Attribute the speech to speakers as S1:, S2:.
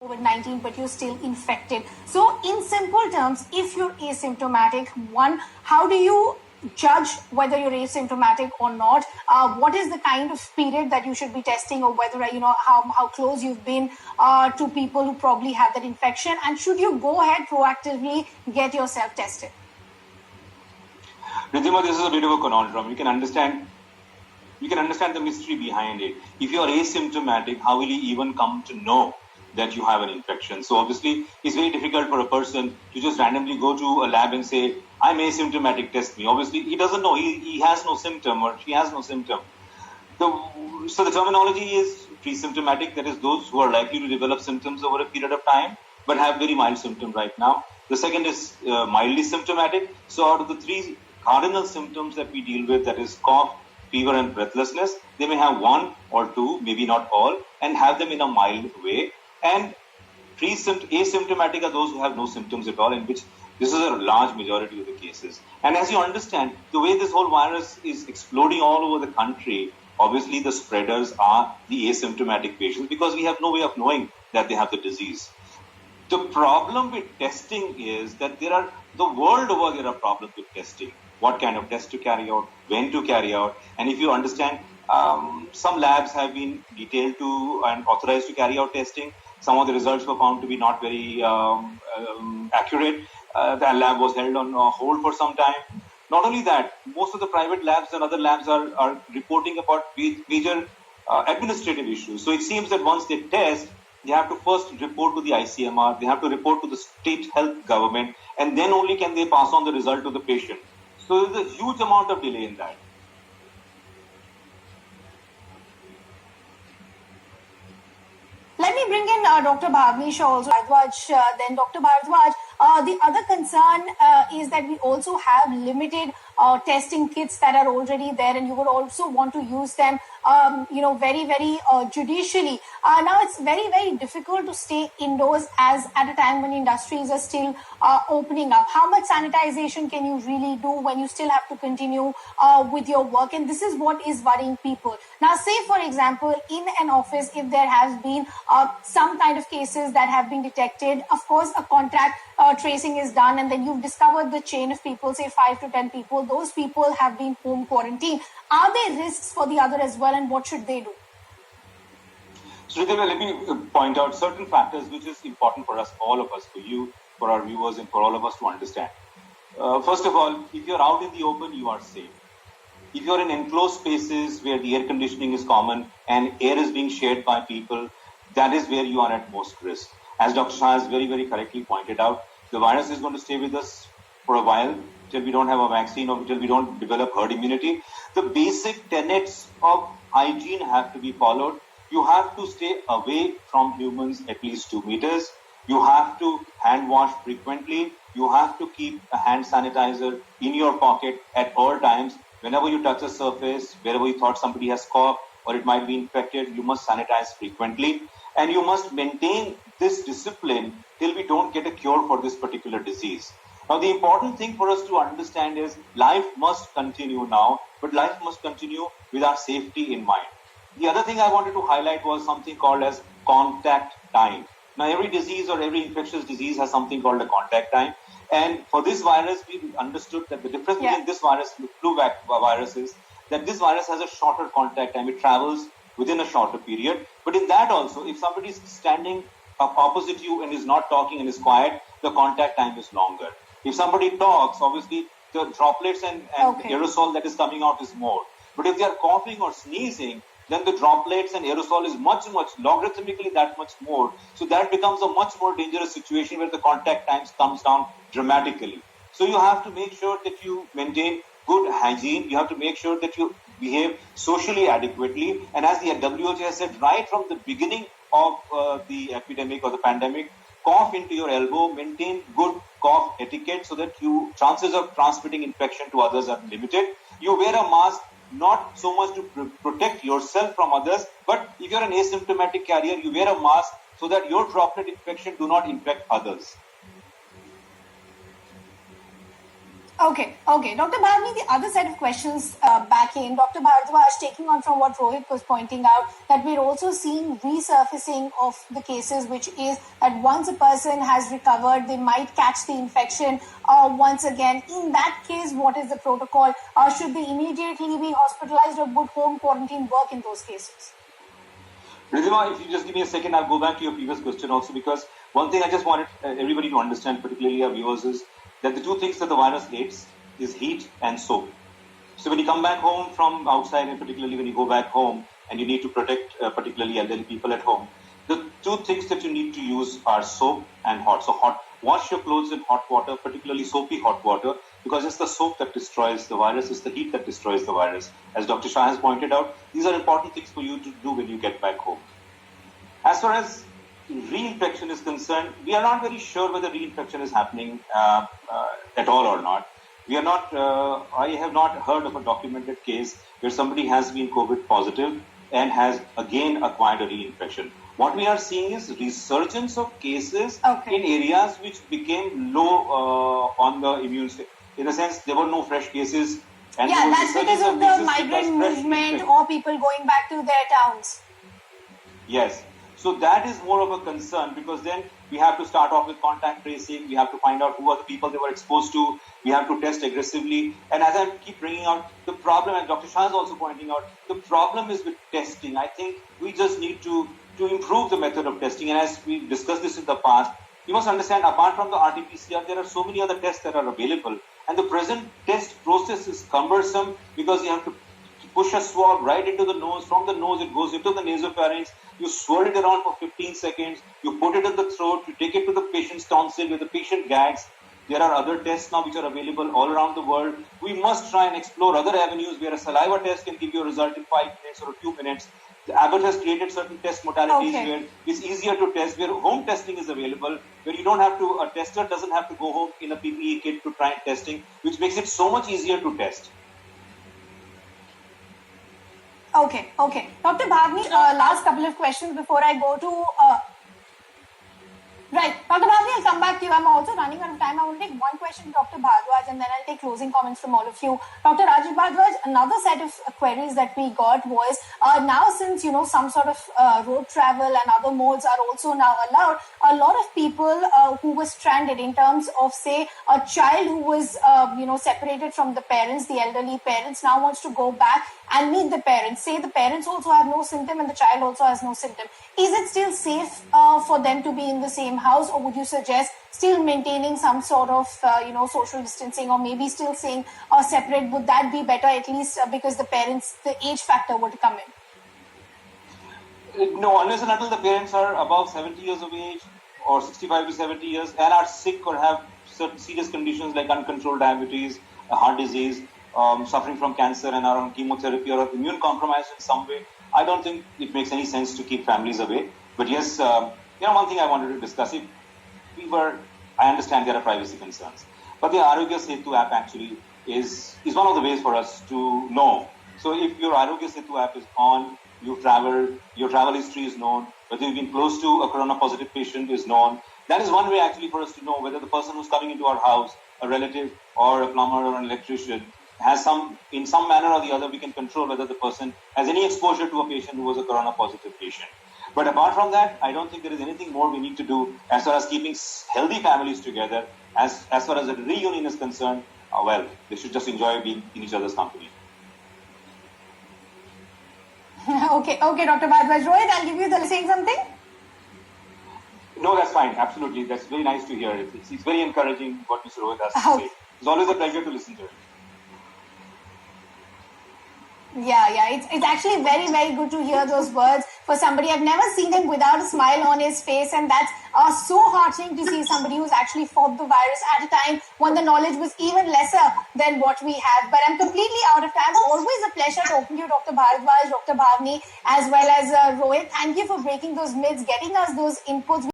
S1: COVID-19, but you're still infected. So in simple terms, if you're asymptomatic, one, how do you judge whether you're asymptomatic or not? What is the kind of period that you should be testing, or whether, how close you've been to people who probably have that infection? And should you go ahead proactively get yourself tested?
S2: Ridhima, this is a bit of a conundrum. You can understand the mystery behind it. If you are asymptomatic, how will you even come to know that you have an infection? So obviously, it's very difficult for a person to just randomly go to a lab and say, I'm asymptomatic, test me. Obviously, he doesn't know. He has no symptom, or she has no symptom. So the terminology is pre-symptomatic, that is those who are likely to develop symptoms over a period of time, but have very mild symptoms right now. The second is mildly symptomatic. So out of the three cardinal symptoms that we deal with, that is cough, fever, and breathlessness, they may have one or two, maybe not all, and have them in a mild way. And asymptomatic are those who have no symptoms at all, in which this is a large majority of the cases. And as you understand, the way this whole virus is exploding all over the country, obviously the spreaders are the asymptomatic patients, because we have no way of knowing that they have the disease. The problem with testing is that the world over there are problems with testing. What kind of test to carry out, when to carry out. And if you understand, some labs have been detailed to and authorized to carry out testing. Some of the results were found to be not very accurate. The lab was held on hold for some time. Not only that, most of the private labs and other labs are reporting about major administrative issues. So it seems that once they test, they have to first report to the ICMR, they have to report to the state health government, and then only can they pass on the result to the patient. So there's a huge amount of delay in that.
S1: Let me bring in Dr. Bhavni Shah also. Then Dr. Bhardwaj, the other concern is that we also have limited testing kits that are already there, and you would also want to use them, very, very judicially. Now it's very, very difficult to stay indoors as at a time when industries are still opening up. How much sanitization can you really do when you still have to continue with your work? And this is what is worrying people. Now, say, for example, in an office, if there has been some kind of cases that have been detected, of course, a contact tracing is done, and then you've discovered the chain of people, say 5 to 10 people. Those people have been home quarantined. Are there risks for the other as well, and what should they do?
S2: So, let me point out certain factors which is important for us, all of us, for you, for our viewers, and for all of us to understand. First of all, if you're out in the open, you are safe. If you're in enclosed spaces where the air conditioning is common and air is being shared by people, that is where you are at most risk. As Dr. Shah has very, very correctly pointed out, the virus is going to stay with us for a while, till we don't have a vaccine or till we don't develop herd immunity. The basic tenets of hygiene have to be followed. You have to stay away from humans at least 2 meters. You have to hand wash frequently. You have to keep a hand sanitizer in your pocket at all times. Whenever you touch a surface, wherever you thought somebody has coughed or it might be infected, you must sanitize frequently. And you must maintain this discipline till we don't get a cure for this particular disease. Now, the important thing for us to understand is life must continue now, but life must continue with our safety in mind. The other thing I wanted to highlight was something called as contact time. Now, every disease or every infectious disease has something called a contact time. And for this virus, we understood that the difference between this virus and the flu virus is that this virus has a shorter contact time. It travels within a shorter period. But in that also, if somebody is standing opposite you and is not talking and is quiet, the contact time is longer. If somebody talks, obviously the droplets and aerosol that is coming out is more. But if they are coughing or sneezing, then the droplets and aerosol is much, logarithmically that much more. So that becomes a much more dangerous situation where the contact times comes down dramatically. So you have to make sure that you maintain good hygiene. You have to make sure that you behave socially adequately. And as the WHO has said right from the beginning of the epidemic or the pandemic, cough into your elbow, maintain good cough etiquette so that chances of transmitting infection to others are limited. You wear a mask not so much to protect yourself from others, but if you're an asymptomatic carrier, you wear a mask so that your droplet infection do not infect others.
S1: Okay. Dr. Bhavni, the other set of questions back in. Dr. Bharadwaj, taking on from what Rohit was pointing out, that we're also seeing resurfacing of the cases, which is that once a person has recovered, they might catch the infection once again. In that case, what is the protocol? Should they immediately be hospitalized, or would home quarantine work in those cases?
S2: Ridhima, if you just give me a second, I'll go back to your previous question also, because one thing I just wanted everybody to understand, particularly our viewers, is that the two things that the virus hates is heat and soap. So when you come back home from outside, and particularly when you go back home and you need to protect particularly elderly people at home, the two things that you need to use are soap and hot. So wash your clothes in hot water, particularly soapy hot water, because it's the soap that destroys the virus, it's the heat that destroys the virus. As Dr. Shah has pointed out, these are important things for you to do when you get back home. As far as reinfection is concerned, we are not very sure whether reinfection is happening at all or not. We are not. I have not heard of a documented case where somebody has been COVID positive and has again acquired a reinfection. What we are seeing is resurgence of cases in areas which became low on the immune system. In a sense, there were no fresh cases.
S1: And that's because of the migrant movement or people going back to their towns.
S2: Yes. So that is more of a concern, because then we have to start off with contact tracing. We have to find out who are the people they were exposed to. We have to test aggressively. And as I keep bringing out, the problem, and Dr. Shah is also pointing out, the problem is with testing. I think we just need to improve the method of testing. And as we discussed this in the past, you must understand, apart from the RT-PCR, there are so many other tests that are available. And the present test process is cumbersome, because you have to push a swab right into the nose. From the nose, it goes into the nasopharynx. You swirl it around for 15 seconds. You put it in the throat. You take it to the patient's tonsil where the patient gags. There are other tests now which are available all around the world. We must try and explore other avenues where a saliva test can give you a result in 5 minutes or a few minutes. Abbott has created certain test modalities where it's easier to test, where home testing is available, where you don't have to, a tester doesn't have to go home in a PPE kit to try testing, which makes it so much easier to test.
S1: Okay. Dr. Bhavni, last couple of questions before I go to... Right. Dr. Bhavni, I'll come back to you. I'm also running out of time. I want to take one question from Dr. Bharadwaj, and then I'll take closing comments from all of you. Dr. Rajiv Bharadwaj, another set of queries that we got was, now since, some sort of road travel and other modes are also now allowed, a lot of people who were stranded in terms of, say, a child who was, separated from the parents, the elderly parents, now wants to go back and meet the parents. Say the parents also have no symptom and the child also has no symptom. Is it still safe for them to be in the same house, or would you suggest still maintaining some sort of, social distancing, or maybe still saying separate? Would that be better, at least because the parents, the age factor would come in?
S2: No, unless and until the parents are above 70 years of age or 65 to 70 years and are sick or have certain serious conditions like uncontrolled diabetes, heart disease, suffering from cancer and are on chemotherapy or immune compromised in some way, I don't think it makes any sense to keep families away. But yes, one thing I wanted to discuss, I understand there are privacy concerns, but the Arogya Setu app actually is one of the ways for us to know. So if your Arogya Setu app is on, you've traveled, your travel history is known, whether you've been close to a corona positive patient is known. That is one way actually for us to know whether the person who's coming into our house, a relative or a plumber or an electrician, has in some manner or the other, we can control whether the person has any exposure to a patient who was a corona positive patient. But apart from that, I don't think there is anything more we need to do as far as keeping healthy families together. As far as a reunion is concerned, they should just enjoy being in each other's company.
S1: Okay, Dr. Bharadwaj. Rohit, I'll give you the saying something.
S2: No, that's fine. Absolutely. That's very nice to hear. It's very encouraging what Mr. Rohit has to say. It's always a pleasure to listen to it.
S1: Yeah. It's actually very, very good to hear those words for somebody. I've never seen him without a smile on his face, and that's so heartening to see somebody who's actually fought the virus at a time when the knowledge was even lesser than what we have. But I'm completely out of time. Always a pleasure talking to you, Dr. Bharadwaj, Dr. Bhavni, as well as Rohit. Thank you for breaking those myths, getting us those inputs.